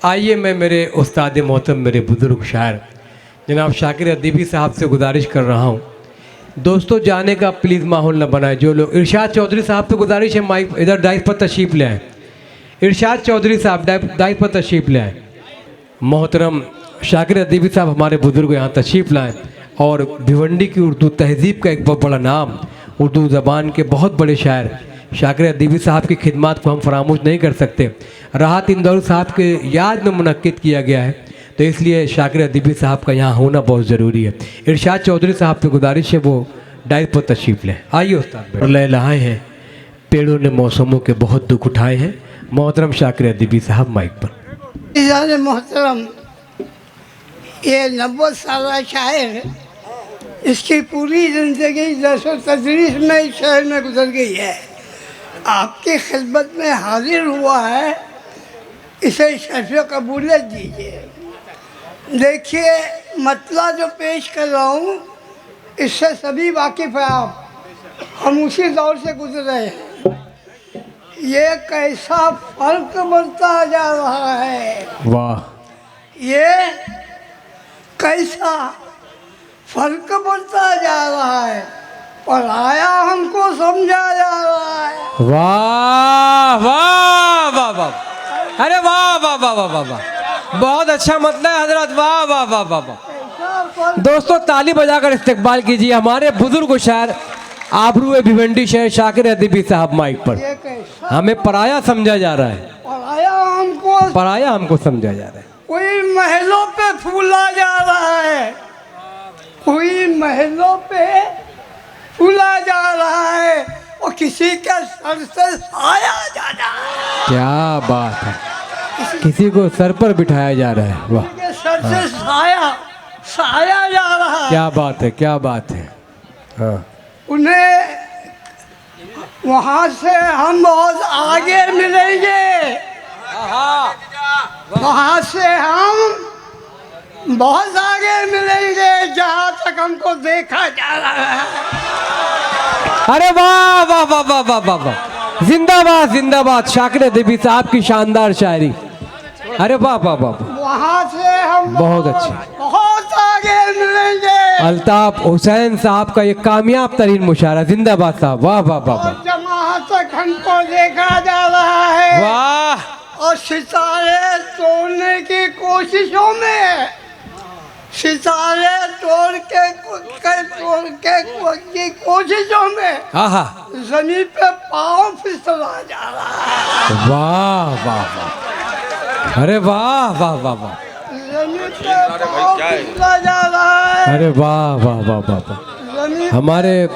आइए मैं मेरे उस्ताद मोहतरम मेरे बुज़ुर्ग शायर जनाब शाकिर अदीबी साहब से गुजारिश कर रहा हूँ, दोस्तों जाने का प्लीज़ माहौल न बनाए। जो लोग इरशाद चौधरी साहब से गुजारिश है माइक इधर डाइस पर तशरीफ़ ले आए। इरशाद चौधरी साहब डाइस पर तशरीफ़ ले आए। मोहतरम शाकिर अदीबी साहब हमारे बुज़ुर्ग यहाँ तशरीफ़ लाएँ और भिवंडी की उर्दू तहज़ीब का एक बहुत बड़ा नाम, उर्दू ज़बान के बहुत बड़े शायर शाकिर अदीबी साहब की खिदमत को हम फरामोश नहीं कर सकते। राहत इंदौर साहब के याद में मुनक्किद किया गया है, तो इसलिए शाकिर अदीबी साहब का यहाँ होना बहुत ज़रूरी है। इरशाद चौधरी साहब से गुजारिश है वो डाइस पर तशरीफ़ लें। आइए उस्ताद। लहलहाए हैं पेड़ों ने मौसमों के बहुत दुख उठाए हैं। मोहतरम शाकिर अदीबी साहब माइक पर। मोहतरम ये 90 साल शायर, इसकी पूरी ज़िंदगी दर्स व तदरीस में इस शहर में गुजर गई है। आपकी खिदमत में हाजिर हुआ है, इसे शर्फ़ कबूलियत दीजिए। देखिए मतला जो पेश कर रहा हूँ इससे सभी वाकिफ़ हैं आप, हम उसी दौर से गुजरे हैं। ये कैसा फ़र्क बढ़ता जा रहा है, वाह, ये कैसा फ़र्क बढ़ता जा रहा है, पढ़ाया हमको समझा जा रहा है। वाह वाह वाह वाह, अरे वाह वाह वाह वाह वाह वाह, बहुत अच्छा मतलब है हजरत, वाह वाह वाह वाह वाह। दोस्तों ताली बजाकर इस्तकबाल कीजिए हमारे बुजुर्ग शायर आबरू भिवंडी शहर शाकिर अदीबी साहब माइक पर। हमें पराया समझा जा रहा है, पराया हमको समझा जा रहा है। कोई महलों पे फूला जा रहा है, कोई महलों पे फूला जा रहा है और किसी के सर से साया जा रहा है। क्या बात है, किसी को सर पर बिठाया जा रहा है। वाह, किसी के सर से साया जा रहा है। क्या बात है, क्या बात है। हाँ, उन्हें वहाँ से हम बहुत आगे मिलेंगे, वहाँ से हम बहुत आगे मिलेंगे जहाँ तक हमको देखा जा रहा है। अरे वाह वाह वाह वाह वाह वाह वाह, जिंदाबाद जिंदाबाद शाकिर अदीबी साहब की शानदार शायरी। अरे वाह वाह वाह, वहाँ से हम बहुत अच्छी, बहुत आगे मिलेंगे। अल्ताफ हुसैन साहब का ये कामयाब तरीन मुशायरा, जिंदाबाद साहब, वाह वाह वाह वाह। जहाँ तक हमको देखा जा रहा है, वाह, और सितारे तोड़ने की कोशिशों में, सितारे तोड़ के की कोशिशों में जमीन पे पाँव फिसला जा रहा है। वाह वाह वाह, अरे वाह वाह वाह वाह, जमीन पे पाँव फिसला जा रहा है। अरे वाह वाह वाह वाह वाह। हमारे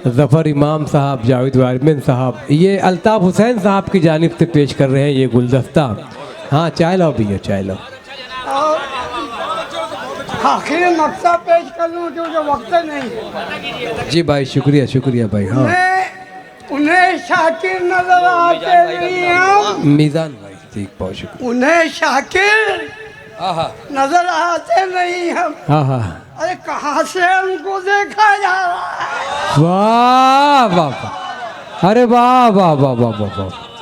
ज़फ़र इमाम साहब, जावेद वारमेन साहब, ये अल्ताफ़ हुसैन साहब की जानिब से पेश कर रहे हैं ये गुलदस्ता। हाँ चाय लाओ भैया, चाय लाओ। आखिर मकसद पेश कर लूँ क्योंकि वक्त नहीं। जी भाई, शुक्रिया शुक्रिया भाई। हाँ, उन्हें शाकिर नजर आते नहीं हम, मीज़ान भाई, ठीक, बहुत शुक्रिया। उन्हें शाकिर नजर आते नहीं हम। हाँ हाँ, अरे कहाँ से हमको देखा जा रहा है। वाह वाह वाह, अरे वाह वाह वाह वाह वाह वाह।